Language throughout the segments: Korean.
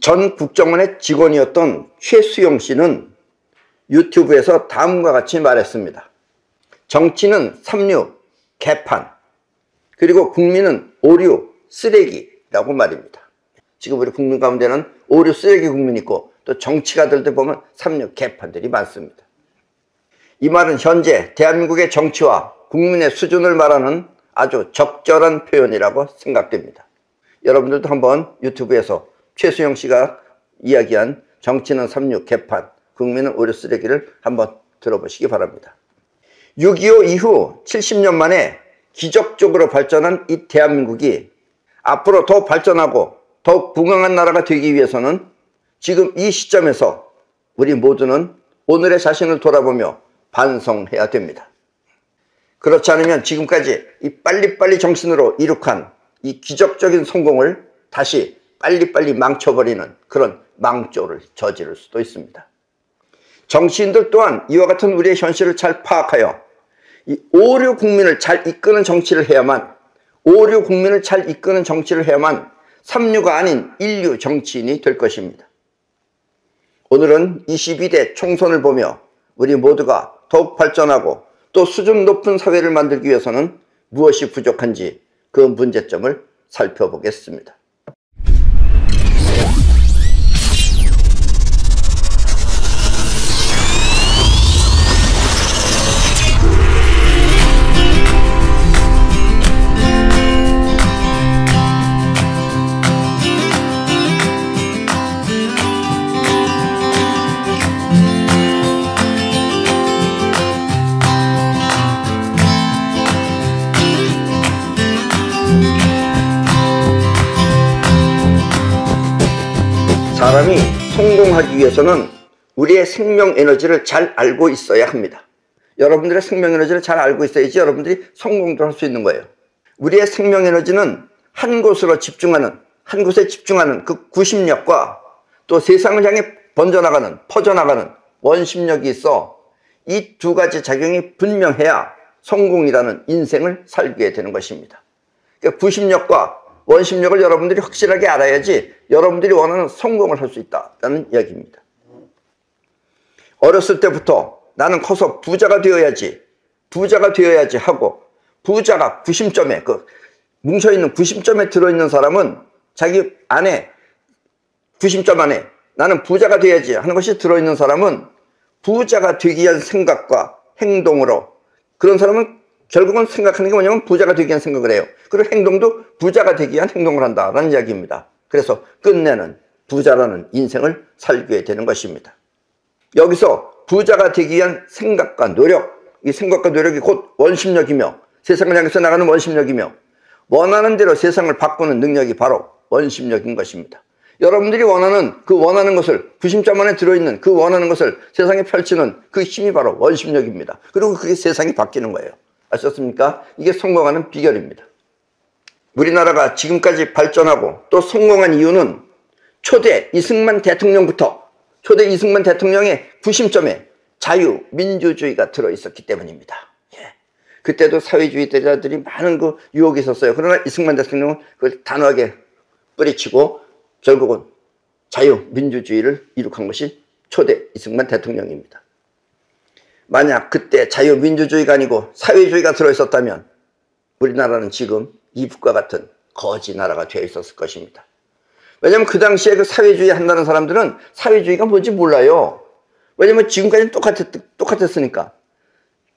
전 국정원의 직원이었던 최수용 씨는 유튜브에서 다음과 같이 말했습니다. 정치는 삼류, 개판, 그리고 국민은 오류, 쓰레기라고 말입니다. 지금 우리 국민 가운데는 오류, 쓰레기 국민이 있고 또 정치가들도 보면 삼류, 개판들이 많습니다. 이 말은 현재 대한민국의 정치와 국민의 수준을 말하는 아주 적절한 표현이라고 생각됩니다. 여러분들도 한번 유튜브에서 최수용 씨가 이야기한 정치는 삼류, 개판, 국민은 오류, 쓰레기를 한번 들어보시기 바랍니다. 6.25 이후 70년 만에 기적적으로 발전한 이 대한민국이 앞으로 더 발전하고 더욱 부강한 나라가 되기 위해서는 지금 이 시점에서 우리 모두는 오늘의 자신을 돌아보며 반성해야 됩니다. 그렇지 않으면 지금까지 이 빨리빨리 정신으로 이룩한 이 기적적인 성공을 다시 빨리빨리 망쳐버리는 그런 망조를 저지를 수도 있습니다. 정치인들 또한 이와 같은 우리의 현실을 잘 파악하여 이 오류 국민을 잘 이끄는 정치를 해야만, 오류 국민을 잘 이끄는 정치를 해야만 삼류가 아닌 인류 정치인이 될 것입니다. 오늘은 22대 총선을 보며 우리 모두가 더욱 발전하고 또 수준 높은 사회를 만들기 위해서는 무엇이 부족한지 그 문제점을 살펴보겠습니다. 사람이 성공하기 위해서는 우리의 생명 에너지를 잘 알고 있어야 합니다. 여러분들의 생명 에너지를 잘 알고 있어야지 여러분들이 성공도 할 수 있는 거예요. 우리의 생명 에너지는 한 곳으로 집중하는, 한 곳에 집중하는 그 구심력과 또 세상을 향해 번져나가는, 퍼져나가는 원심력이 있어 이 두 가지 작용이 분명해야 성공이라는 인생을 살게 되는 것입니다. 그러니까 구심력과 원심력을 여러분들이 확실하게 알아야지 여러분들이 원하는 성공을 할 수 있다는 이야기입니다. 어렸을 때부터 나는 커서 부자가 되어야지 하고 부자가 구심점에, 그 뭉쳐있는 구심점에 들어있는 사람은 자기 안에, 구심점 안에 나는 부자가 돼야지 하는 것이 들어있는 사람은 부자가 되기 위한 생각과 행동으로, 그런 사람은 결국은 생각하는 게 뭐냐면 부자가 되기 위한 생각을 해요. 그리고 행동도 부자가 되기 위한 행동을 한다라는 이야기입니다. 그래서 끝내는 부자라는 인생을 살게 되는 것입니다. 여기서 부자가 되기 위한 생각과 노력, 이 생각과 노력이 곧 원심력이며 세상을 향해서 나가는 원심력이며 원하는 대로 세상을 바꾸는 능력이 바로 원심력인 것입니다. 여러분들이 원하는 그 원하는 것을, 구심점 안에 들어있는 그 원하는 것을 세상에 펼치는 그 힘이 바로 원심력입니다. 그리고 그게 세상이 바뀌는 거예요. 아셨습니까? 이게 성공하는 비결입니다. 우리나라가 지금까지 발전하고 또 성공한 이유는 초대 이승만 대통령부터, 초대 이승만 대통령의 구심점에 자유민주주의가 들어있었기 때문입니다. 예. 그때도 사회주의자들이 많은 그 유혹이 있었어요. 그러나 이승만 대통령은 그걸 단호하게 뿌리치고 결국은 자유민주주의를 이룩한 것이 초대 이승만 대통령입니다. 만약 그때 자유민주주의가 아니고 사회주의가 들어있었다면 우리나라는 지금 이북과 같은 거지 나라가 되어 있었을 것입니다. 왜냐하면 그 당시에 그 사회주의 한다는 사람들은 사회주의가 뭔지 몰라요. 왜냐하면 지금까지는 똑같았으니까.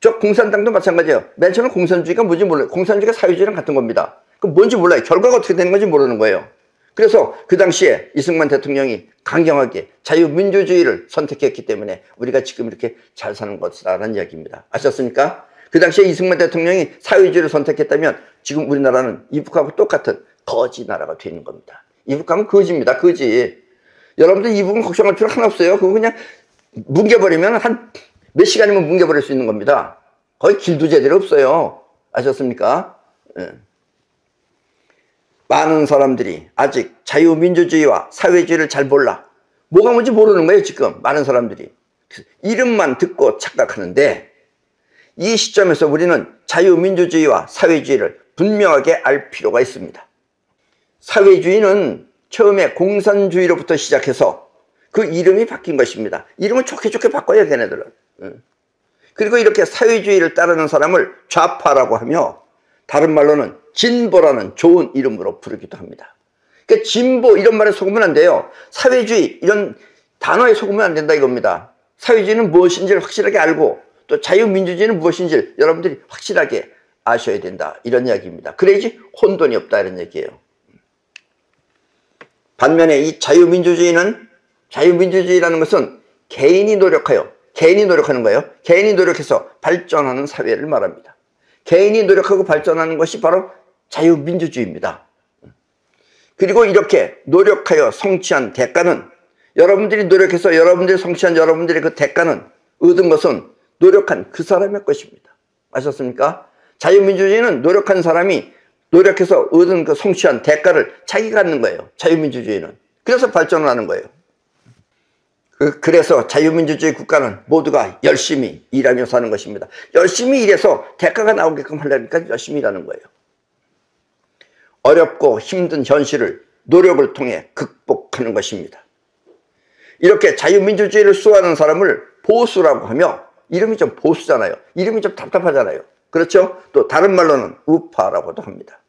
저 공산당도 마찬가지예요. 맨 처음에 공산주의가 뭔지 몰라요. 공산주의가 사회주의랑 같은 겁니다. 그럼 뭔지 몰라요. 결과가 어떻게 되는 건지 모르는 거예요. 그래서 그 당시에 이승만 대통령이 강경하게 자유민주주의를 선택했기 때문에 우리가 지금 이렇게 잘 사는 것이라는 이야기입니다. 아셨습니까? 그 당시에 이승만 대통령이 사회주의를 선택했다면 지금 우리나라는 이북하고 똑같은 거지 나라가 되는 겁니다. 이북하면 거지입니다. 거지. 여러분들 이북은 걱정할 필요 하나 없어요. 그거 그냥 뭉개버리면 한 몇 시간이면 뭉개버릴 수 있는 겁니다. 거의 길도 제대로 없어요. 아셨습니까? 예. 많은 사람들이 아직 자유민주주의와 사회주의를 잘 몰라. 뭐가 뭔지 모르는 거예요, 지금. 많은 사람들이. 이름만 듣고 착각하는데 이 시점에서 우리는 자유민주주의와 사회주의를 분명하게 알 필요가 있습니다. 사회주의는 처음에 공산주의로부터 시작해서 그 이름이 바뀐 것입니다. 이름을 좋게 좋게 바꿔요, 걔네들은. 그리고 이렇게 사회주의를 따르는 사람을 좌파라고 하며 다른 말로는 진보라는 좋은 이름으로 부르기도 합니다. 그러니까 진보 이런 말에 속으면 안 돼요. 사회주의 이런 단어에 속으면 안 된다 이겁니다. 사회주의는 무엇인지를 확실하게 알고 또 자유민주주의는 무엇인지를 여러분들이 확실하게 아셔야 된다 이런 이야기입니다. 그래야지 혼돈이 없다 이런 얘기예요. 반면에 이 자유민주주의라는 것은 개인이 노력하는 거예요. 개인이 노력해서 발전하는 사회를 말합니다. 개인이 노력하고 발전하는 것이 바로 자유민주주의입니다. 그리고 이렇게 노력하여 성취한 대가는 여러분들이 노력해서 여러분들이 성취한 여러분들의 그 대가는 얻은 것은 노력한 그 사람의 것입니다. 아셨습니까? 자유민주주의는 노력한 사람이 노력해서 얻은 그 성취한 대가를 자기가 갖는 거예요. 자유민주주의는. 그래서 발전을 하는 거예요. 그래서 자유민주주의 국가는 모두가 열심히 일하며 사는 것입니다. 열심히 일해서 대가가 나오게끔 하려니까 열심히 일하는 거예요. 어렵고 힘든 현실을 노력을 통해 극복하는 것입니다. 이렇게 자유민주주의를 수호하는 사람을 보수라고 하며 이름이 좀 보수잖아요. 이름이 좀 답답하잖아요. 그렇죠? 또 다른 말로는 우파라고도 합니다.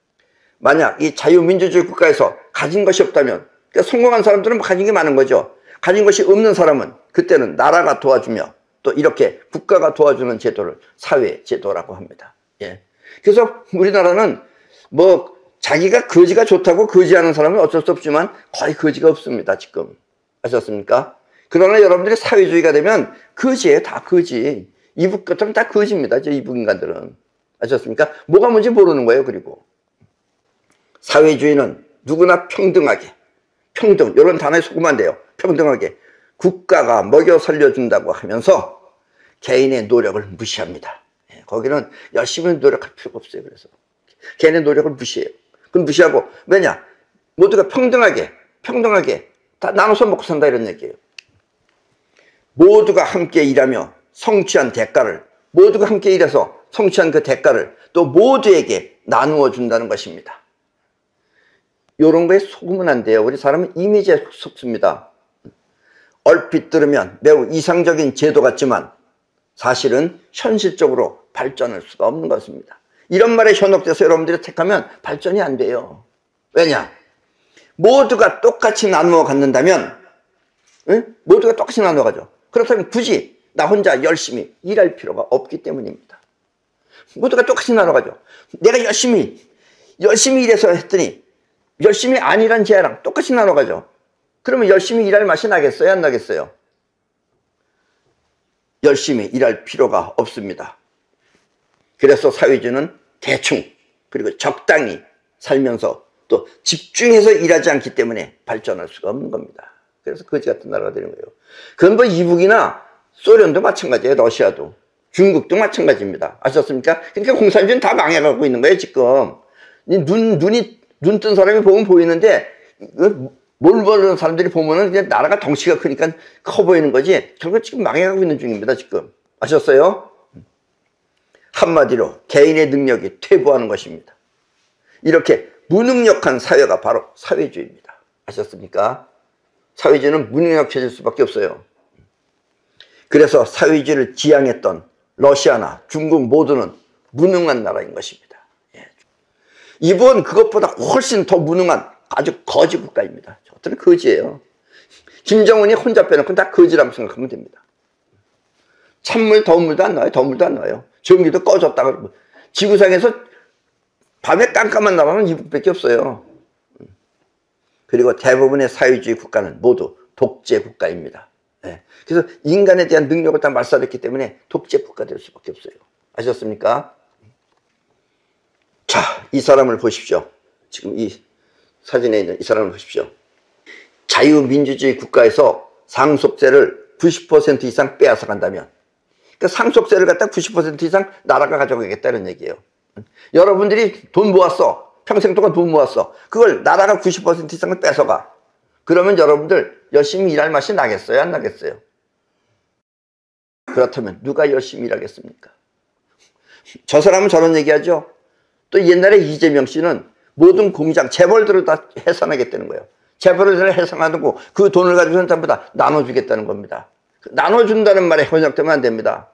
만약 이 자유민주주의 국가에서 가진 것이 없다면 그러니까 성공한 사람들은 가진 게 많은 거죠. 가진 것이 없는 사람은 그때는 나라가 도와주며 또 이렇게 국가가 도와주는 제도를 사회제도라고 합니다. 예. 그래서 우리나라는 뭐 자기가 거지가 좋다고 거지하는 사람은 어쩔 수 없지만 거의 거지가 없습니다. 지금. 아셨습니까? 그러나 여러분들이 사회주의가 되면 거지예요. 다 거지. 이북 같으면 다 거지입니다. 이북 인간들은. 아셨습니까? 뭐가 뭔지 모르는 거예요. 그리고 사회주의는 누구나 평등하게 평등 이런 단어에 속으면 안 돼요. 평등하게 국가가 먹여 살려준다고 하면서 개인의 노력을 무시합니다. 거기는 열심히 노력할 필요가 없어요. 그래서 개인의 노력을 무시해요. 그건 무시하고 왜냐? 모두가 평등하게 다 나눠서 먹고 산다 이런 얘기예요. 모두가 함께 일하며 성취한 대가를 모두가 함께 일해서 성취한 그 대가를 또 모두에게 나누어 준다는 것입니다. 이런 거에 속으면 안 돼요. 우리 사람은 이미지에 속습니다. 얼핏 들으면 매우 이상적인 제도 같지만 사실은 현실적으로 발전할 수가 없는 것입니다. 이런 말에 현혹돼서 여러분들이 택하면 발전이 안 돼요. 왜냐? 모두가 똑같이 나누어 갖는다면 모두가 똑같이 나누어 가죠. 그렇다면 굳이 나 혼자 열심히 일할 필요가 없기 때문입니다. 모두가 똑같이 나눠 가죠. 내가 열심히 일해서 했더니 열심히 안 일한 쟤랑 똑같이 나눠 가죠. 그러면 열심히 일할 맛이 나겠어요? 안 나겠어요? 열심히 일할 필요가 없습니다. 그래서 사회주의는 대충 그리고 적당히 살면서 또 집중해서 일하지 않기 때문에 발전할 수가 없는 겁니다. 그래서 거지 같은 나라가 되는 거예요. 그건 뭐 이북이나 소련도 마찬가지예요. 러시아도. 중국도 마찬가지입니다. 아셨습니까? 그러니까 공산주의는 다 망해가고 있는 거예요, 지금. 눈 뜬 사람이 보면 보이는데, 뭘 모르는 사람들이 보면은 그냥 나라가 덩치가 크니까 커 보이는 거지, 결국 지금 망해가고 있는 중입니다, 지금. 아셨어요? 한마디로 개인의 능력이 퇴보하는 것입니다. 이렇게 무능력한 사회가 바로 사회주의입니다. 아셨습니까? 사회주의는 무능력해질 수밖에 없어요. 그래서 사회주의를 지향했던 러시아나 중국 모두는 무능한 나라인 것입니다. 이번 그것보다 훨씬 더 무능한 아주 거지 국가입니다. 저들은 거지예요. 김정은이 혼자 빼놓고 다 거지라고 생각하면 됩니다. 찬물, 더운 물도 안 나와요. 더운 물도 안 나와요. 전기도 꺼졌다가 지구상에서 밤에 깜깜한 나라는 이북밖에 없어요. 그리고 대부분의 사회주의 국가는 모두 독재 국가입니다. 그래서 인간에 대한 능력을 다 말살했기 때문에 독재 국가 될 수밖에 없어요. 아셨습니까? 자, 이 사람을 보십시오. 지금 이 사진에 있는 이 사람을 보십시오. 자유민주주의 국가에서 상속세를 90% 이상 빼앗아 간다면, 그러니까 상속세를 갖다 90% 이상 나라가 가져가겠다는 얘기예요. 여러분들이 돈 모았어. 평생 동안 돈 모았어. 그걸 나라가 90% 이상을 뺏어가. 그러면 여러분들 열심히 일할 맛이 나겠어요? 안 나겠어요? 그렇다면 누가 열심히 일하겠습니까? 저 사람은 저런 얘기하죠. 또 옛날에 이재명 씨는 모든 공장, 재벌들을 다 해산하겠다는 거예요. 재벌을 해상하고 그 돈을 가지고는 전부 다 나눠주겠다는 겁니다. 나눠준다는 말에 번역되면 안 됩니다.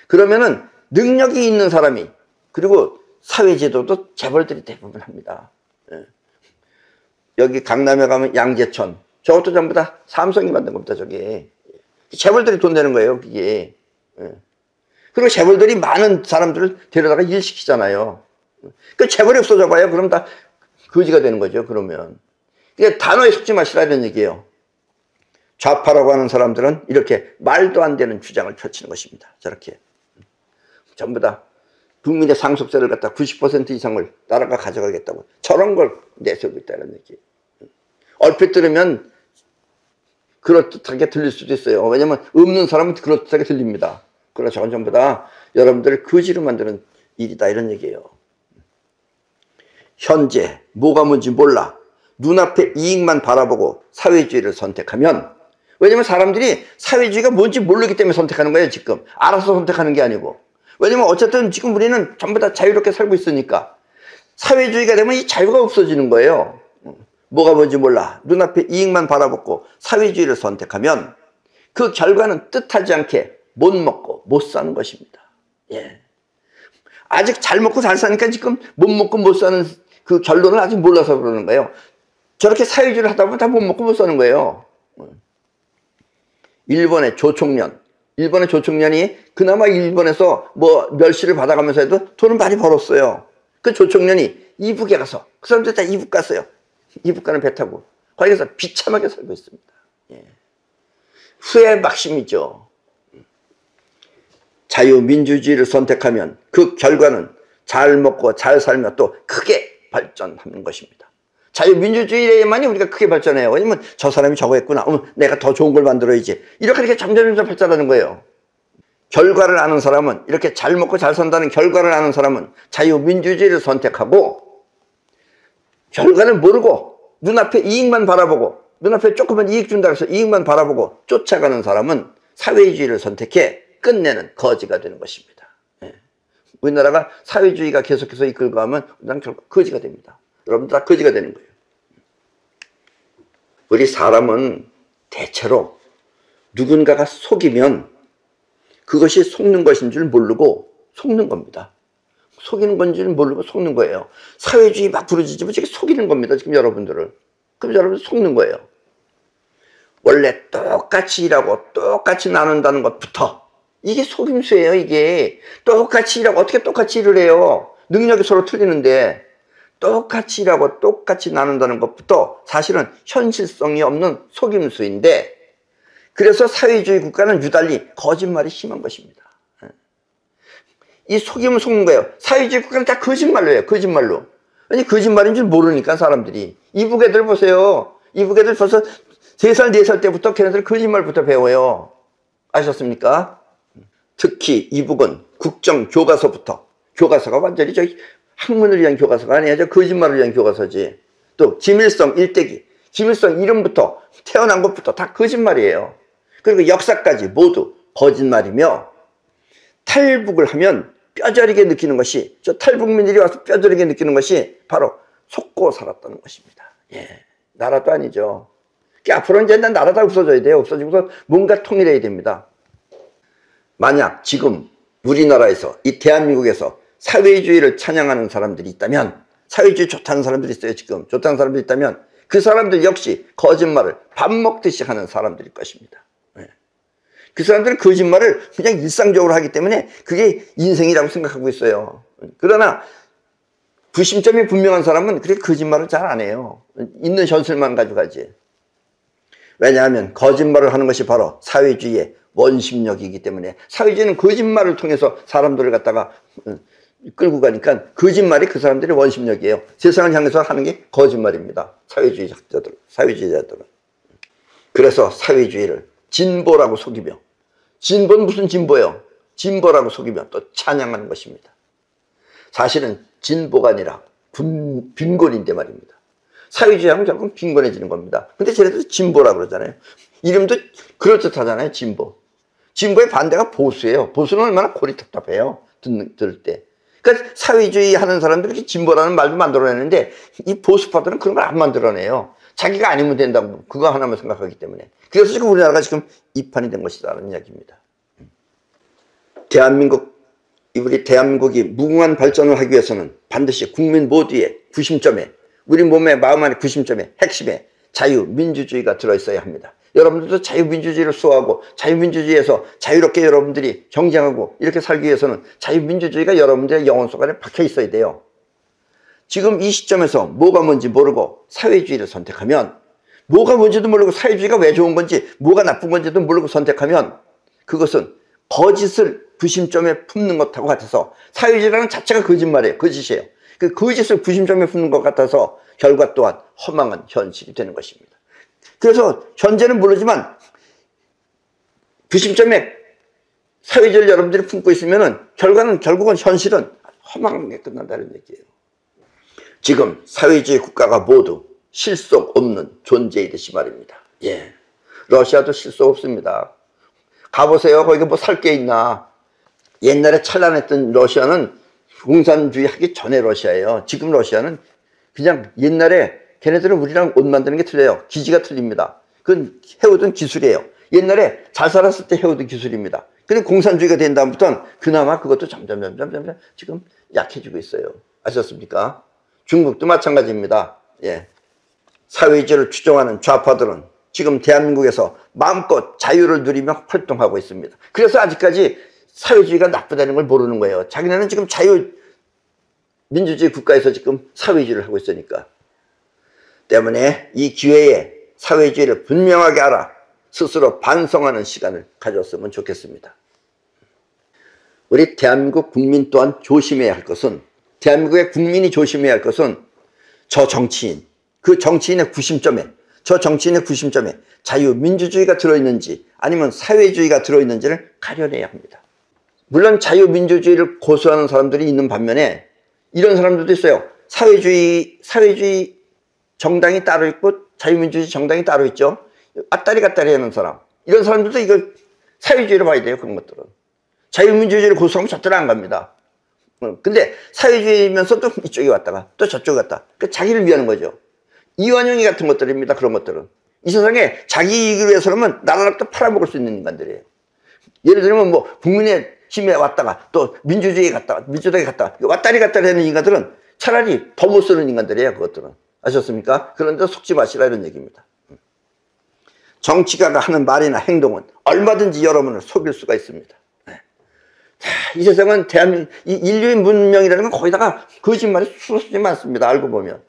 그러면은 능력이 있는 사람이, 그리고 사회제도도 재벌들이 대부분 합니다. 여기 강남에 가면 양재천, 저것도 전부 다 삼성이 만든 겁니다. 저게 재벌들이 돈 내는 거예요, 그게. 그리고 재벌들이 많은 사람들을 데려다가 일시키잖아요. 그 재벌이 없어져 봐요. 그럼 다 거지가 되는 거죠. 그러면 단어에 속지 마시라는 얘기예요. 좌파라고 하는 사람들은 이렇게 말도 안 되는 주장을 펼치는 것입니다. 저렇게 전부 다 국민의 상속세를 갖다 90% 이상을 나라가 가져가겠다고 저런 걸 내세우고 있다는 얘기예요. 얼핏 들으면 그럴듯하게 들릴 수도 있어요. 왜냐면 없는 사람은 그럴듯하게 들립니다. 그러나 저건 전부 다 여러분들을 거지로 만드는 일이다, 이런 얘기예요. 현재 뭐가 뭔지 몰라 눈앞의 이익만 바라보고 사회주의를 선택하면, 왜냐면 사람들이 사회주의가 뭔지 모르기 때문에 선택하는 거예요. 지금 알아서 선택하는 게 아니고. 왜냐면 어쨌든 지금 우리는 전부 다 자유롭게 살고 있으니까. 사회주의가 되면 이 자유가 없어지는 거예요. 뭐가 뭔지 몰라 눈앞의 이익만 바라보고 사회주의를 선택하면 그 결과는 뜻하지 않게 못 먹고 못 사는 것입니다. 예. 아직 잘 먹고 잘 사니까 지금 못 먹고 못 사는 그 결론을 아직 몰라서 그러는 거예요. 저렇게 사회주의를 하다 보면 다 못 먹고 못 사는 거예요. 일본의 조총련이 그나마 일본에서 뭐 멸시를 받아가면서 해도 돈을 많이 벌었어요. 그 조총련이 이북에 가서, 그 사람들 다 이북 갔어요. 이북 가는 배 타고 거기 가서 비참하게 살고 있습니다. 예. 후회 막심이죠. 자유민주주의를 선택하면 그 결과는 잘 먹고 잘 살며 또 크게 발전하는 것입니다. 자유민주주의에만이 우리가 크게 발전해요. 왜냐면 저 사람이 저거 했구나, 내가 더 좋은 걸 만들어야지, 이렇게 점점 발전하는 거예요. 결과를 아는 사람은, 이렇게 잘 먹고 잘 산다는 결과를 아는 사람은 자유민주주의를 선택하고, 결과를 모르고 눈앞에 이익만 바라보고, 눈앞에 조그만 이익 준다 해서 이익만 바라보고 쫓아가는 사람은 사회주의를 선택해 끝내는 거지가 되는 것입니다. 예. 우리나라가 사회주의가 계속해서 이끌고 가면 우리나라는 결국 거지가 됩니다. 여러분들 다 거지가 되는 거예요. 우리 사람은 대체로 누군가가 속이면 그것이 속는 것인 줄 모르고 속는 겁니다. 속이는 건지 모르고 속는 거예요. 사회주의 막 부르짖으면 저게 속이는 겁니다. 지금 여러분들을. 그럼 여러분들 속는 거예요. 원래 똑같이 일하고 똑같이 나눈다는 것부터, 이게 속임수예요. 이게 똑같이 일하고 어떻게 똑같이 일을 해요? 능력이 서로 틀리는데. 똑같이 일하고 똑같이 나눈다는 것부터 사실은 현실성이 없는 속임수인데, 그래서 사회주의 국가는 유달리 거짓말이 심한 것입니다. 이 속임을 속는 거예요. 사회주의 국가는 다 거짓말로 해요. 거짓말로. 아니 거짓말인 줄 모르니까 사람들이. 이북 애들 보세요. 이북 애들 벌써 3살 4살 때부터 걔네들 거짓말부터 배워요. 아셨습니까? 특히 이북은 국정교과서부터, 교과서가 완전히 저기 학문을 위한 교과서가 아니야. 저 거짓말을 위한 교과서지. 또 김일성 일대기, 김일성 이름부터 태어난 것부터 다 거짓말이에요. 그리고 역사까지 모두 거짓말이며, 탈북을 하면 뼈저리게 느끼는 것이, 저 탈북민들이 와서 뼈저리게 느끼는 것이 바로 속고 살았다는 것입니다. 예, 나라도 아니죠. 앞으로는 이제 나라 다 없어져야 돼요. 없어지고서 뭔가 통일해야 됩니다. 만약 지금 우리나라에서, 이 대한민국에서 사회주의를 찬양하는 사람들이 있다면, 사회주의 좋다는 사람들이 있어요. 지금 좋다는 사람들이 있다면 그 사람들 역시 거짓말을 밥 먹듯이 하는 사람들일 것입니다. 그 사람들은 거짓말을 그냥 일상적으로 하기 때문에 그게 인생이라고 생각하고 있어요. 그러나 부심점이 분명한 사람은 그렇게 거짓말을 잘 안 해요. 있는 현실만 가져가지. 왜냐하면 거짓말을 하는 것이 바로 사회주의의 원심력이기 때문에, 사회주의는 거짓말을 통해서 사람들을 갖다가 끌고 가니까 거짓말이 그 사람들의 원심력이에요. 세상을 향해서 하는 게 거짓말입니다. 사회주의자들은. 그래서 사회주의를 진보라고 속이며, 진보는 무슨 진보예요? 진보라고 속이며 또 찬양하는 것입니다. 사실은 진보가 아니라 빈곤인데 말입니다. 사회주의하면 결국 빈곤해지는 겁니다. 근데 쟤네들 진보라고 그러잖아요. 이름도 그럴듯하잖아요. 진보. 진보의 반대가 보수예요. 보수는 얼마나 골이 답답해요. 들을 때. 그러니까 사회주의 하는 사람들이 진보라는 말도 만들어내는데, 이 보수파들은 그런 걸 안 만들어내요. 자기가 아니면 된다고 그거 하나만 생각하기 때문에. 그래서 지금 우리나라가 지금 이판이 된 것이다라는 이야기입니다. 우리 대한민국이 무궁한 발전을 하기 위해서는 반드시 국민 모두의 구심점에, 우리 몸의 마음 안의 구심점에, 핵심에 자유민주주의가 들어있어야 합니다. 여러분들도 자유민주주의를 수호하고 자유민주주의에서 자유롭게 여러분들이 경쟁하고 이렇게 살기 위해서는 자유민주주의가 여러분들의 영혼 속 안에 박혀 있어야 돼요. 지금 이 시점에서 뭐가 뭔지 모르고 사회주의를 선택하면, 뭐가 뭔지도 모르고 사회주의가 왜 좋은 건지 뭐가 나쁜 건지도 모르고 선택하면 그것은 거짓을 구심점에 품는 것하고 같아서, 사회주의라는 자체가 거짓말이에요. 거짓이에요. 그 거짓을 구심점에 품는 것 같아서 결과 또한 허망한 현실이 되는 것입니다. 그래서 현재는 모르지만 구심점에 사회주의를 여러분들이 품고 있으면은 결국은 현실은 허망하게 끝난다는 얘기예요. 지금 사회주의 국가가 모두 실속 없는 존재이듯이 말입니다. 예. 러시아도 실속 없습니다. 가보세요. 거기 뭐 살 게 있나. 옛날에 찬란했던 러시아는 공산주의 하기 전에 러시아예요. 지금 러시아는 그냥 옛날에, 걔네들은 우리랑 옷 만드는 게 틀려요. 기지가 틀립니다. 그건 해오던 기술이에요. 옛날에 잘 살았을 때 해오던 기술입니다. 근데 공산주의가 된 다음부터는 그나마 그것도 점점 지금 약해지고 있어요. 아셨습니까? 중국도 마찬가지입니다. 예. 사회주의를 추종하는 좌파들은 지금 대한민국에서 마음껏 자유를 누리며 활동하고 있습니다. 그래서 아직까지 사회주의가 나쁘다는 걸 모르는 거예요. 자기네는 지금 자유민주주의 국가에서 지금 사회주의를 하고 있으니까. 때문에 이 기회에 사회주의를 분명하게 알아 스스로 반성하는 시간을 가졌으면 좋겠습니다. 우리 대한민국 국민 또한 조심해야 할 것은, 대한민국의 국민이 조심해야 할 것은 저 정치인, 그 정치인의 구심점에, 저 정치인의 구심점에 자유민주주의가 들어있는지 아니면 사회주의가 들어있는지를 가려내야 합니다. 물론 자유민주주의를 고수하는 사람들이 있는 반면에 이런 사람들도 있어요. 사회주의 정당이 따로 있고 자유민주주의 정당이 따로 있죠. 왔다리 갔다리 하는 사람, 이런 사람들도 이걸 사회주의로 봐야 돼요. 그런 것들은 자유민주주의를 고수하면 저쪽으로 안 갑니다. 근데 사회주의면서 또 이쪽에 왔다가 또 저쪽에 갔다, 자기를 위하는 거죠. 이완용이 같은 것들입니다. 그런 것들은 이 세상에 자기 이익을 위해서라면 나라를 또 팔아먹을 수 있는 인간들이에요. 예를 들면 뭐 국민의 힘에 왔다가 또 민주주의에 갔다가 민주당에 갔다가 왔다리 갔다리 하는 인간들은 차라리 더 못 쓰는 인간들이에요. 그것들은. 아셨습니까? 그런데 속지 마시라 이런 얘기입니다. 정치가가 하는 말이나 행동은 얼마든지 여러분을 속일 수가 있습니다. 이 세상은 이 인류의 문명이라는 건 거기다가 거짓말이 수없이 많습니다. 알고 보면.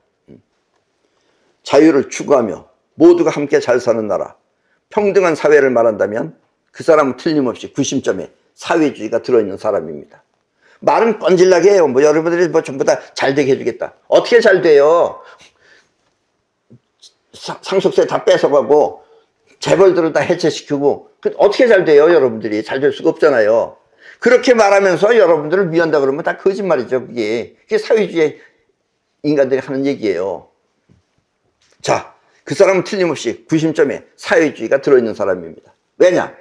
자유를 추구하며 모두가 함께 잘 사는 나라, 평등한 사회를 말한다면 그 사람은 틀림없이 구심점에 사회주의가 들어있는 사람입니다. 말은 뻔질나게 해요. 뭐 여러분들이 뭐 전부 다 잘 되게 해주겠다. 어떻게 잘 돼요? 상속세 다 뺏어가고 재벌들을 다 해체시키고 어떻게 잘 돼요? 여러분들이 잘 될 수가 없잖아요. 그렇게 말하면서 여러분들을 위한다 그러면 다 거짓말이죠. 그게 사회주의 인간들이 하는 얘기예요. 자, 그 사람은 틀림없이 구심점에 사회주의가 들어있는 사람입니다. 왜냐?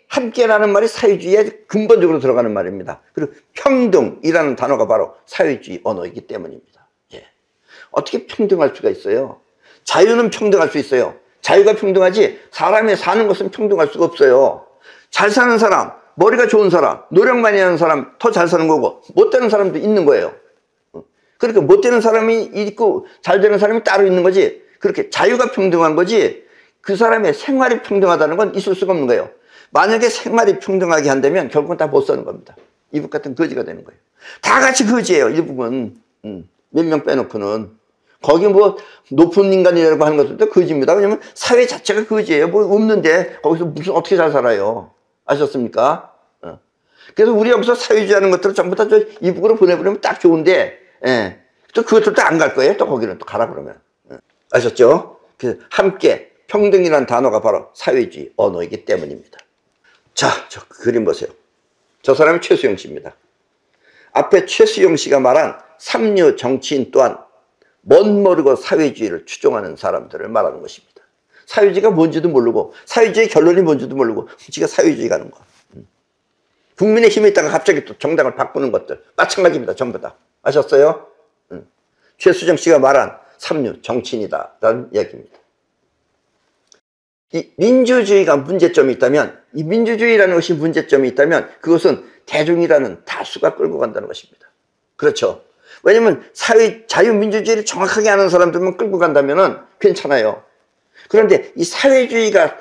함께라는 말이 사회주의에 근본적으로 들어가는 말입니다. 그리고 평등이라는 단어가 바로 사회주의 언어이기 때문입니다. 예. 어떻게 평등할 수가 있어요? 자유는 평등할 수 있어요. 자유가 평등하지 사람이 사는 것은 평등할 수가 없어요. 잘 사는 사람, 머리가 좋은 사람, 노력 많이 하는 사람 더 잘 사는 거고, 못 되는 사람도 있는 거예요. 그러니까 못 되는 사람이 있고 잘 되는 사람이 따로 있는 거지, 그렇게 자유가 평등한 거지 그 사람의 생활이 평등하다는 건 있을 수가 없는 거예요. 만약에 생활이 평등하게 한다면 결국은 다 못 사는 겁니다. 이북 같은 거지가 되는 거예요. 다 같이 거지예요. 이북은 몇 명 빼놓고는. 거기 뭐 높은 인간이라고 하는 것들도 거지입니다. 왜냐면 사회 자체가 거지예요. 뭐 없는데 거기서 무슨 어떻게 잘 살아요. 아셨습니까? 그래서 우리 여기서 사회주의 하는 것들을 전부 다 저 이북으로 보내버리면 딱 좋은데, 예. 또 그것들도 안 갈 거예요. 또 거기는 또 가라 그러면. 아셨죠? 그래서 함께 평등이라는 단어가 바로 사회주의 언어이기 때문입니다. 자, 저 그림 보세요. 저 사람이 최수영 씨입니다. 앞에 최수영 씨가 말한 삼류 정치인 또한 멋모르고 사회주의를 추종하는 사람들을 말하는 것입니다. 사회주의가 뭔지도 모르고 사회주의 결론이 뭔지도 모르고 지가 사회주의 가는 거. 국민의 힘에 있다가 갑자기 또 정당을 바꾸는 것들 마찬가지입니다. 전부 다. 아셨어요? 최수정 씨가 말한 삼류, 정치인이다 라는 이야기입니다. 이 민주주의가 문제점이 있다면, 이 민주주의라는 것이 문제점이 있다면 그것은 대중이라는 다수가 끌고 간다는 것입니다. 그렇죠. 왜냐면 자유민주주의를 정확하게 아는 사람들만 끌고 간다면 괜찮아요. 그런데 이 사회주의가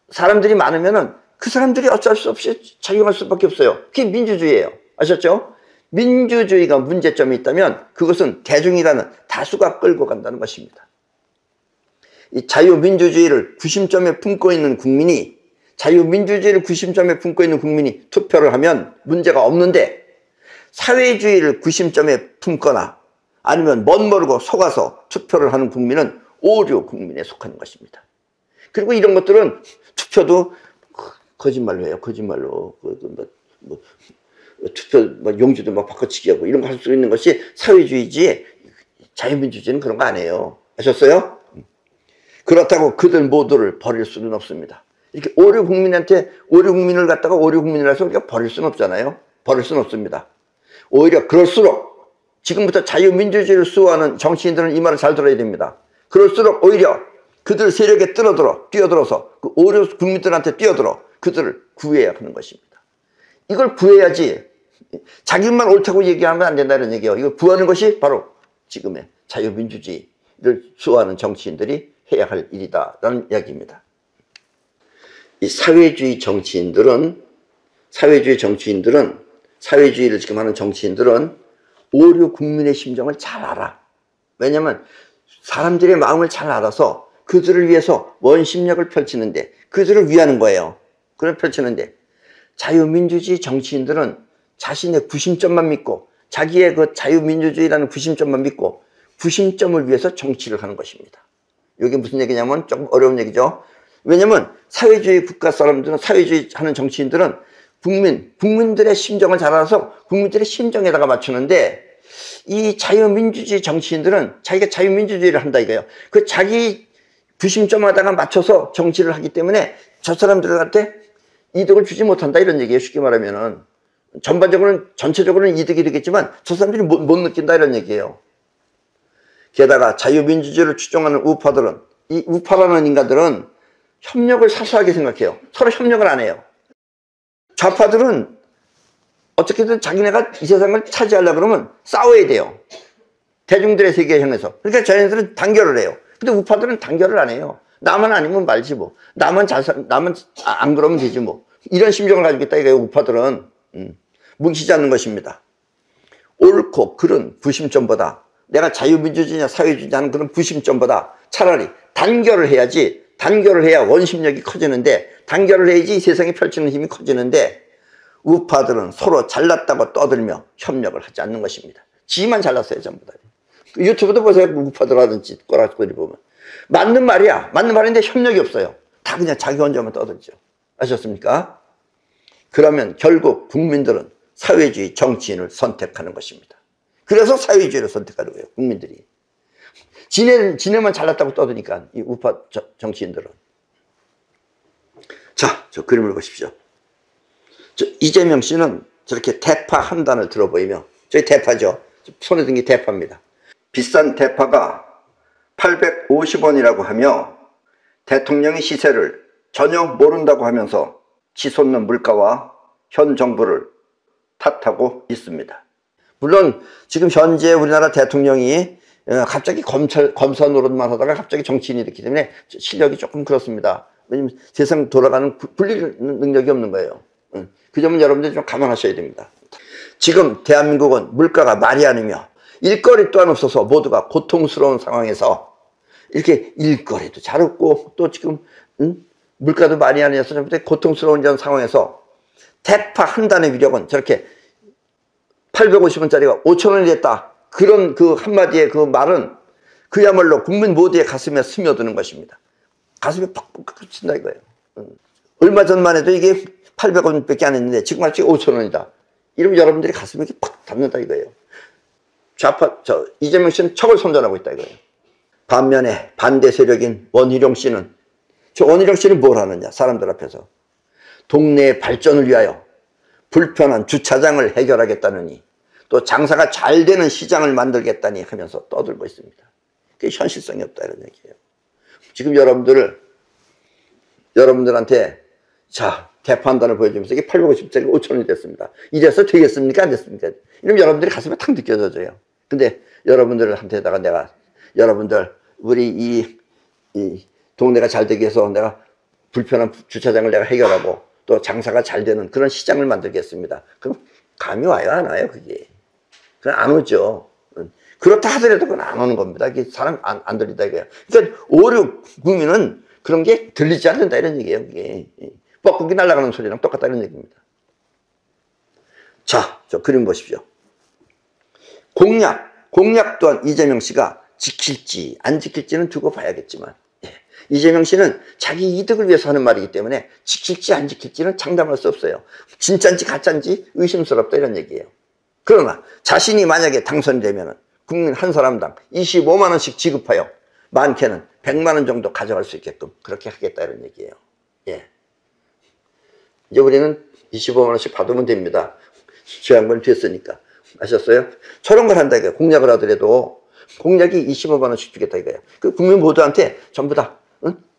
사람들이 많으면은 그 사람들이 어쩔 수 없이 작용할 수밖에 없어요. 그게 민주주의예요. 아셨죠? 민주주의가 문제점이 있다면 그것은 대중이라는 다수가 끌고 간다는 것입니다. 이 자유민주주의를 구심점에 품고 있는 국민이 투표를 하면 문제가 없는데, 사회주의를 구심점에 품거나 아니면 멋모르고 속아서 투표를 하는 국민은 오류 국민에 속하는 것입니다. 그리고 이런 것들은 투표도 거짓말로 해요. 거짓말로. 투표 용지도 막 바꿔치기 하고 이런 거 할 수 있는 것이 사회주의지, 자유민주주의는 그런 거 안 해요. 아셨어요? 그렇다고 그들 모두를 버릴 수는 없습니다. 이렇게 오류 국민을 갖다가 오류 국민이라서 우리가 버릴 수는 없잖아요. 버릴 수는 없습니다. 오히려 그럴수록, 지금부터 자유민주주의를 수호하는 정치인들은 이 말을 잘 들어야 됩니다. 그럴수록 오히려 그들 세력에 뛰어들어서 그 오류 국민들한테 뛰어들어 그들을 구해야 하는 것입니다. 이걸 구해야지, 자기만 옳다고 얘기하면 안 된다는 얘기예요. 이걸 구하는 것이 바로 지금의 자유민주주의를 수호하는 정치인들이 해야 할 일이다라는 이야기입니다. 이 사회주의를 지금 하는 정치인들은 오류 국민의 심정을 잘 알아. 왜냐하면 사람들의 마음을 잘 알아서 그들을 위해서 원심력을 펼치는데, 그들을 위하는 거예요. 그걸 펼치는데, 자유민주주의 정치인들은 자신의 구심점만 믿고, 자기의 그 자유민주주의라는 구심점만 믿고 구심점을 위해서 정치를 하는 것입니다. 이게 무슨 얘기냐면 조금 어려운 얘기죠. 왜냐면 사회주의 국가 사람들은, 사회주의 하는 정치인들은 국민들의 심정을 잘 알아서 국민들의 심정에다가 맞추는데, 이 자유민주주의 정치인들은 자기가 자유민주주의를 한다 이거예요. 그 자기 구심점에다가 맞춰서 정치를 하기 때문에 저 사람들한테 이득을 주지 못한다 이런 얘기예요. 쉽게 말하면은 전체적으로는 이득이 되겠지만 저 사람들이 못 느낀다 이런 얘기예요. 게다가 자유민주주의를 추종하는 우파들은, 이 우파라는 인간들은 협력을 사소하게 생각해요. 서로 협력을 안 해요. 좌파들은 어떻게든 자기네가 이 세상을 차지하려고 그러면 싸워야 돼요. 대중들의 세계에 향해서. 그러니까 자기네들은 단결을 해요. 근데 우파들은 단결을 안 해요. 나만 아니면 말지 뭐. 나만 안 그러면 되지 뭐. 이런 심정을 가지고 있다 이거예요. 우파들은. 뭉치지 않는 것입니다. 옳고 그른 구심점보다, 내가 자유민주주의냐 사회주의냐 하는 그런 구심점보다 차라리 단결을 해야지, 단결을 해야 원심력이 커지는데, 단결을 해야지 세상에 펼치는 힘이 커지는데, 우파들은 서로 잘났다고 떠들며 협력을 하지 않는 것입니다. 지만 잘났어요, 전부 다. 유튜브도 보세요. 우파들 하든지 꼬락꼬리 보면. 맞는 말이야. 맞는 말인데 협력이 없어요. 다 그냥 자기 혼자만 떠들죠. 아셨습니까? 그러면 결국 국민들은 사회주의 정치인을 선택하는 것입니다. 그래서 사회주의를 선택하는 거예요, 국민들이. 지네만 잘났다고 떠드니까, 이 우파 정치인들은. 자, 저 그림을 보십시오. 이재명 씨는 저렇게 대파 한 단을 들어 보이며, 저기 대파죠. 손에 든 게 대파입니다. 비싼 대파가 850원이라고 하며 대통령의 시세를 전혀 모른다고 하면서 치솟는 물가와 현 정부를 탓하고 있습니다. 물론 지금 현재 우리나라 대통령이 갑자기 검사 노릇만 하다가 갑자기 정치인이 됐기 때문에 실력이 조금 그렇습니다. 왜냐면 세상 돌아가는 분리 능력이 없는 거예요. 그 점은 여러분들이 좀 감안하셔야 됩니다. 지금 대한민국은 물가가 말이 아니며 일거리 또한 없어서 모두가 고통스러운 상황에서, 이렇게 일거리도 잘 없고 또 지금 물가도 많이 아니어서 고통스러운 이런 상황에서 대파 한 단의 위력은 저렇게 850원짜리가 5,000원이 됐다, 그런 그 한마디의 그 말은 그야말로 국민 모두의 가슴에 스며드는 것입니다. 가슴에 팍팍 친다 이거예요. 얼마 전만 해도 이게 800원밖에 안 했는데 지금 갑자기 5,000원이다. 이러면 여러분들이 가슴에 이렇게 팍 닿는다 이거예요. 이재명 씨는 척을 선전하고 있다 이거예요. 반면에 반대 세력인 원희룡 씨는, 원희룡 씨는 뭘 하느냐, 사람들 앞에서. 동네의 발전을 위하여 불편한 주차장을 해결하겠다느니, 또 장사가 잘 되는 시장을 만들겠다니 하면서 떠들고 있습니다. 그게 현실성이 없다 이런 얘기예요. 지금 여러분들한테 자 대판단을 보여주면서 이게 850짜리 5,000원이 됐습니다. 이래서 되겠습니까? 안 됐습니까? 이러면 여러분들이 가슴에 탁 느껴져요. 근데 여러분들한테다가 내가 여러분들 우리 이 동네가 잘 되기 위해서 내가 불편한 주차장을 내가 해결하고 또 장사가 잘 되는 그런 시장을 만들겠습니다. 그럼 감이 와요 안 와요 그게? 그건 안 오죠. 그렇다 하더라도 그건 안 오는 겁니다. 이게 사람 안 들린다 이거예요. 그러니까 5, 6 국민은 그런 게 들리지 않는다 이런 얘기예요. 그게 뻐꾸기 날아가는 소리랑 똑같다 이런 얘기입니다. 자, 저 그림 보십시오. 공약 또한 이재명 씨가 지킬지 안 지킬지는 두고 봐야겠지만 이재명 씨는 자기 이득을 위해서 하는 말이기 때문에 지킬지 안 지킬지는 장담할 수 없어요. 진짜인지 가짜인지 의심스럽다 이런 얘기예요. 그러나 자신이 만약에 당선이 되면 국민 한 사람당 25만 원씩 지급하여 많게는 100만 원 정도 가져갈 수 있게끔 그렇게 하겠다 이런 얘기예요. 예. 이제 우리는 25만 원씩 받으면 됩니다. 저 양반 됐으니까. 아셨어요? 저런 걸 한다 이거예요. 공약을 하더라도 공약이 25만 원씩 주겠다 이거예요. 그 국민 모두한테 전부 다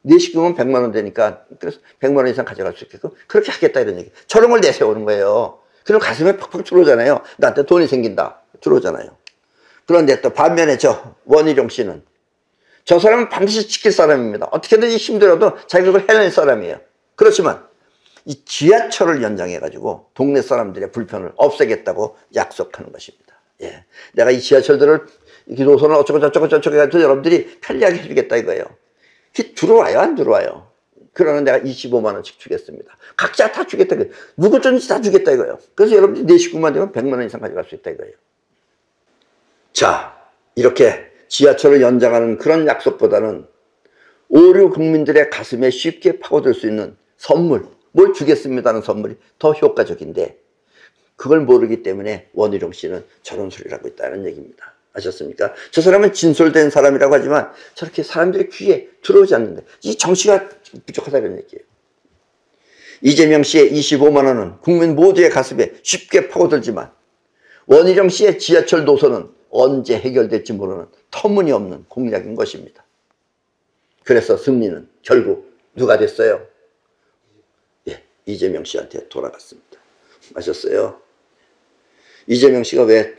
내 식구면 100만 원 되니까 그래서 100만 원 이상 가져갈 수 있게끔 그렇게 하겠다 이런 얘기. 저런 걸 내세우는 거예요. 그럼 가슴에 팍팍 들어오잖아요. 나한테 돈이 생긴다. 들어오잖아요. 그런데 또 반면에 저 원희룡 씨는 저 사람은 반드시 지킬 사람입니다. 어떻게든지 힘들어도 자기가 그걸 해낼 사람이에요. 그렇지만 이 지하철을 연장해가지고 동네 사람들의 불편을 없애겠다고 약속하는 것입니다. 예. 내가 이 지하철들을 이 노선을 어쩌고 저쩌고 해가지고 여러분들이 편리하게 해주겠다 이거예요. 그게 들어와요 안 들어와요? 그러면 내가 25만 원씩 주겠습니다. 각자 다 주겠다 이거예요. 누구든지 다 주겠다 이거예요. 그래서 여러분들이 내 식구만 되면 100만 원 이상 가져갈 수 있다 이거예요. 자, 이렇게 지하철을 연장하는 그런 약속보다는 오류 국민들의 가슴에 쉽게 파고들 수 있는 선물, 뭘 주겠습니다는 선물이 더 효과적인데 그걸 모르기 때문에 원희룡 씨는 저런 소리를 하고 있다는 얘기입니다. 아셨습니까? 저 사람은 진솔된 사람이라고 하지만 저렇게 사람들의 귀에 들어오지 않는데 이 정치가 부족하다는 얘기예요. 이재명 씨의 25만 원은 국민 모두의 가슴에 쉽게 파고들지만 원희룡 씨의 지하철 노선은 언제 해결될지 모르는 터무니없는 공약인 것입니다. 그래서 승리는 결국 누가 됐어요? 예, 이재명 씨한테 돌아갔습니다. 아셨어요? 이재명 씨가 왜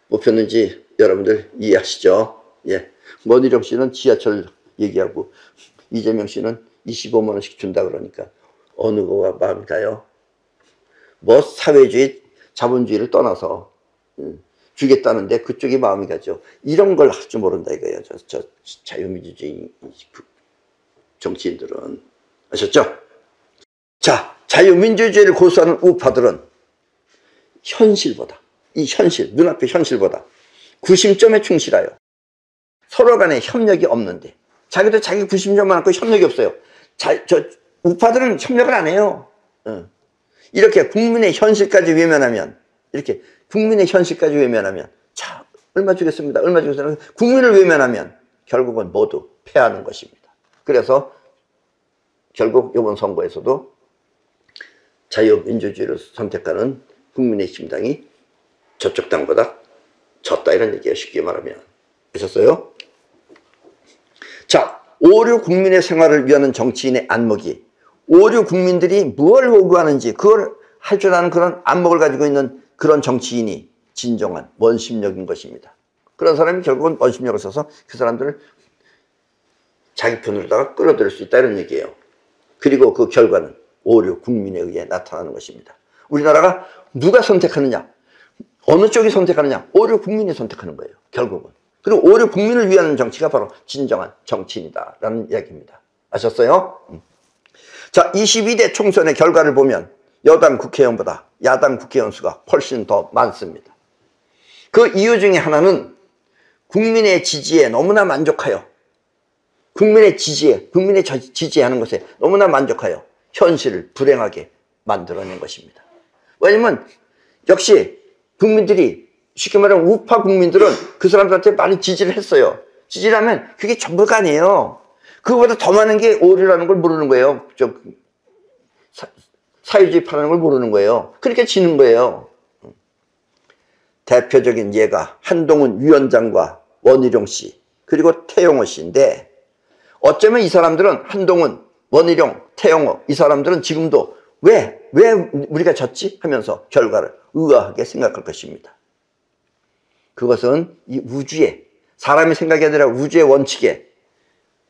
뽑혔는지 여러분들 이해하시죠? 예, 원희룡 씨는 지하철 얘기하고 이재명 씨는 25만 원씩 준다 그러니까 어느 거가 마음이 가요? 뭐 사회주의, 자본주의를 떠나서 주겠다는데 그쪽이 마음이 가죠. 이런 걸 할 줄 모른다 이거예요. 저 자유민주주의 정치인들은. 아셨죠? 자, 자유민주주의를 고수하는 우파들은 현실보다, 이 현실, 눈앞의 현실보다 구심점에 충실하여 서로 간에 협력이 없는데 자기도 자기 구심점만 갖고 협력이 없어요. 저 우파들은 협력을 안 해요. 이렇게 국민의 현실까지 외면하면 자, 얼마 주겠습니다. 얼마 주겠습니다. 국민을 외면하면 결국은 모두 패하는 것입니다. 그래서 결국 이번 선거에서도 자유민주주의를 선택하는 국민의힘당이 저쪽 당보다 졌다 이런 얘기예요. 쉽게 말하면. 아셨어요? 자, 오류 국민의 생활을 위하는 정치인의 안목이 오류 국민들이 무엇을 요구하는지 그걸 할 줄 아는 그런 안목을 가지고 있는 그런 정치인이 진정한 원심력인 것입니다. 그런 사람이 결국은 원심력을 써서 그 사람들을 자기 편으로다가 끌어들일 수 있다 이런 얘기예요. 그리고 그 결과는 오류 국민에 의해 나타나는 것입니다. 우리나라가 누가 선택하느냐, 어느 쪽이 선택하느냐, 오류 국민이 선택하는 거예요. 결국은. 그리고 오류 국민을 위하는 정치가 바로 진정한 정치인이다라는 이야기입니다. 아셨어요? 자, 22대 총선의 결과를 보면 여당 국회의원보다 야당 국회의원 수가 훨씬 더 많습니다. 그 이유 중에 하나는 국민의 지지에 너무나 만족하여 국민의 지지하는 것에 너무나 만족하여 현실을 불행하게 만들어낸 것입니다. 왜냐면 역시 국민들이 쉽게 말하면 우파 국민들은 그 사람들한테 많이 지지를 했어요. 지지를 하면 그게 전부가 아니에요. 그거보다 더 많은 게 오류라는 걸 모르는 거예요. 사회주의 파라는 걸 모르는 거예요. 그러니까 지는 거예요. 대표적인 예가 한동훈 위원장과 원희룡 씨 그리고 태영호 씨인데, 어쩌면 이 사람들은 한동훈, 원희룡, 태영호 이 사람들은 지금도 왜 우리가 졌지? 하면서 결과를 의아하게 생각할 것입니다. 그것은 이 우주의, 사람의 생각이 아니라 우주의 원칙에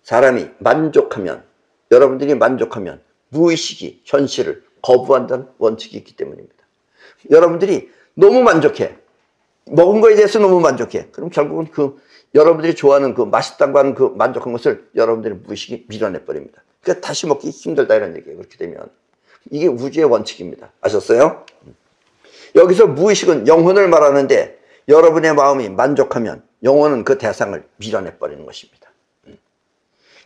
사람이 만족하면, 여러분들이 만족하면 무의식이 현실을 거부한다는 원칙이 있기 때문입니다. 여러분들이 너무 만족해, 먹은 거에 대해서 너무 만족해, 그럼 결국은 여러분들이 좋아하는 맛있다고 하는 만족한 것을 여러분들의 무의식이 밀어내버립니다. 그러니까 다시 먹기 힘들다 이런 얘기예요. 그렇게 되면 이게 우주의 원칙입니다. 아셨어요? 여기서 무의식은 영혼을 말하는데, 여러분의 마음이 만족하면 영혼은 그 대상을 밀어내버리는 것입니다.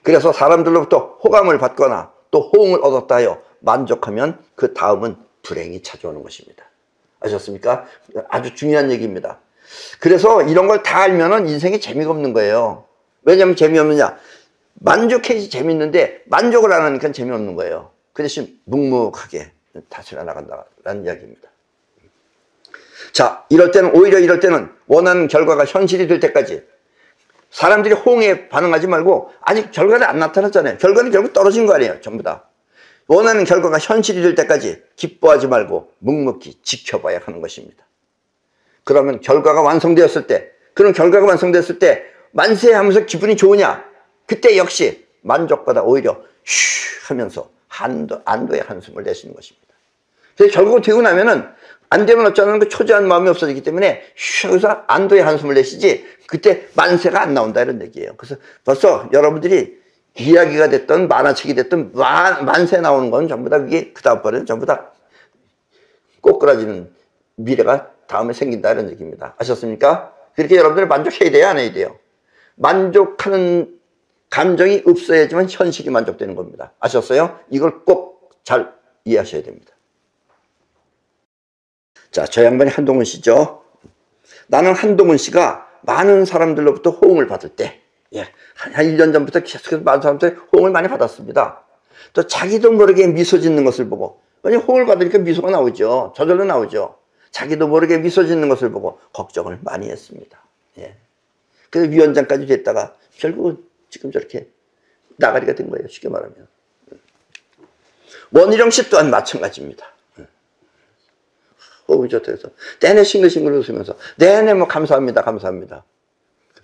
그래서 사람들로부터 호감을 받거나 또 호응을 얻었다 하여 만족하면 그 다음은 불행이 찾아오는 것입니다. 아셨습니까? 아주 중요한 얘기입니다. 그래서 이런 걸 다 알면은 인생이 재미가 없는 거예요. 왜냐하면 재미없느냐? 만족해야지 재밌는데 만족을 안 하니까 재미없는 거예요. 그 대신 묵묵하게 다스려 나간다라는 이야기입니다. 자, 오히려 이럴 때는 원하는 결과가 현실이 될 때까지 사람들이 호응에 반응하지 말고, 아직 결과가 안 나타났잖아요. 결과는 결국 떨어진 거 아니에요. 전부 다. 원하는 결과가 현실이 될 때까지 기뻐하지 말고 묵묵히 지켜봐야 하는 것입니다. 그러면 결과가 완성되었을 때, 그런 결과가 완성됐을 때 만세하면서 기분이 좋으냐? 그때 역시 만족보다 오히려 쉬 하면서 안도의 한숨을 내쉬는 것입니다. 그래서 결국 되고 나면은 안 되면 어쩌는 그 초조한 마음이 없어지기 때문에 쉬어서 안도의 한숨을 내쉬지, 그때 만세가 안 나온다 이런 얘기예요. 그래서 벌써 여러분들이 이야기가 됐든 만화책이 됐든 만세 나오는 건 전부 다 그게 그 다음번에는 전부 다 꼬꾸라지는 미래가 다음에 생긴다 이런 얘기입니다. 아셨습니까? 그렇게 여러분들 만족해야 돼요, 안 해야 돼요? 만족하는 감정이 없어야지만 현실이 만족되는 겁니다. 아셨어요? 이걸 꼭 잘 이해하셔야 됩니다. 자, 저 양반이 한동훈 씨죠. 나는 한동훈 씨가 많은 사람들로부터 호응을 받을 때, 한 1년 전부터 계속해서 많은 사람들이 호응을 많이 받았습니다. 또 자기도 모르게 미소 짓는 것을 보고, 왜냐면 호응을 받으니까 미소가 나오죠. 저절로 나오죠. 자기도 모르게 미소 짓는 것을 보고 걱정을 많이 했습니다. 그래서 위원장까지 됐다가 결국은 지금 저렇게 나가리가 된 거예요. 쉽게 말하면. 원희룡 씨 또한 마찬가지입니다. 호흡이 좋다 해서 내내 싱글싱글 웃으면서 내내 뭐 감사합니다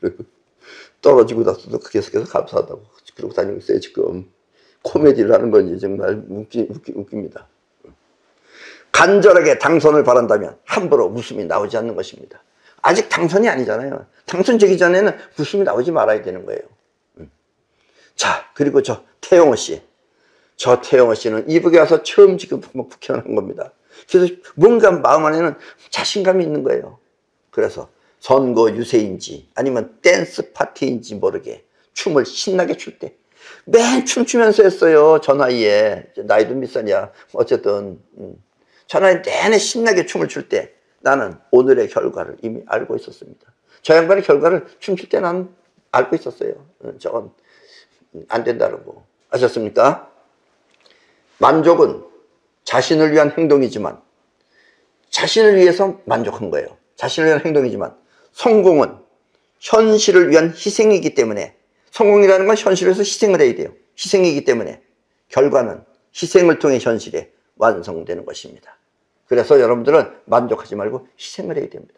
그리고 떨어지고 나서도 계속해서 감사하다고 그러고 다니고 있어요. 지금 코미디를 하는 건지 정말 웃깁니다. 간절하게 당선을 바란다면 함부로 웃음이 나오지 않는 것입니다. 아직 당선이 아니잖아요. 당선되기 전에는 웃음이 나오지 말아야 되는 거예요. 자, 그리고 저 태영호 씨는 이북에 와서 처음 지금 북현한 겁니다. 그래서 뭔가 마음 안에는 자신감이 있는 거예요. 그래서 선거 유세인지 아니면 댄스 파티인지 모르게 춤을 신나게 출 때 맨 춤추면서 했어요. 저 나이에. 나이도 몇 살이야. 어쨌든 저 나이 내내 신나게 춤을 출 때 나는 오늘의 결과를 이미 알고 있었습니다. 저 양반의 결과를 춤출 때 나는 알고 있었어요. 저건 안 된다는 거. 아셨습니까? 만족은 자신을 위한 행동이지만, 자신을 위해서 만족한 거예요. 자신을 위한 행동이지만, 성공은 현실을 위한 희생이기 때문에, 성공이라는 건 현실에서 희생을 해야 돼요. 희생이기 때문에 결과는 희생을 통해 현실에 완성되는 것입니다. 그래서 여러분들은 만족하지 말고 희생을 해야 됩니다.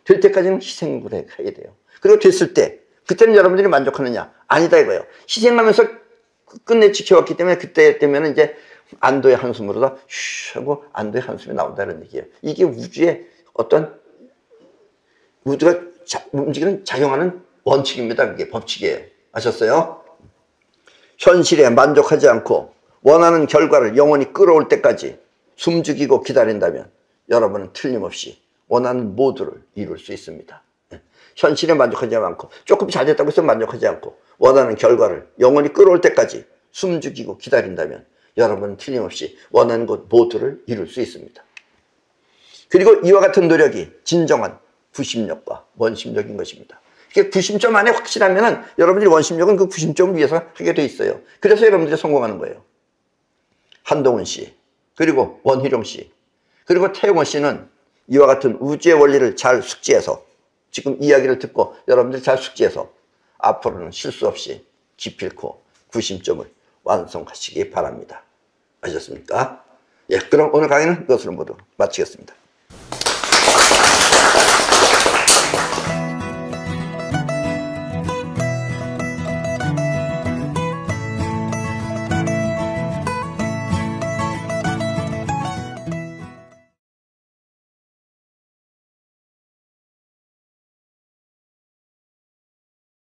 될 때까지는 희생을 해야 돼요. 그리고 됐을 때, 그때는 여러분들이 만족하느냐? 아니다 이거예요. 희생하면서 끝내 지켜왔기 때문에 그때 되면 이제 안도의 한숨으로다 쉬 하고 안도의 한숨이 나온다는 얘기예요. 이게 우주의 어떤 우주가 움직이는 작용하는 원칙입니다. 그게 법칙이에요. 아셨어요? 현실에 만족하지 않고 원하는 결과를 영원히 끌어올 때까지 숨죽이고 기다린다면 여러분은 틀림없이 원하는 모두를 이룰 수 있습니다. 현실에 만족하지 않고 조금 잘 됐다고 해서 만족하지 않고 원하는 결과를 영원히 끌어올 때까지 숨죽이고 기다린다면 여러분은 틀림없이 원하는 것 모두를 이룰 수 있습니다. 그리고 이와 같은 노력이 진정한 부심력과 원심력인 것입니다. 이게 부심점 안에 확실하면은 여러분들이 원심력은 그 부심점을 위해서 하게 돼 있어요. 그래서 여러분들이 성공하는 거예요. 한동훈 씨, 그리고 원희룡 씨, 그리고 태영호 씨는 이와 같은 우주의 원리를 잘 숙지해서, 지금 이야기를 듣고 여러분들이 잘 숙지해서 앞으로는 실수 없이 기필코 구심점을 완성하시기 바랍니다. 아셨습니까? 예, 그럼 오늘 강의는 이것으로 모두 마치겠습니다.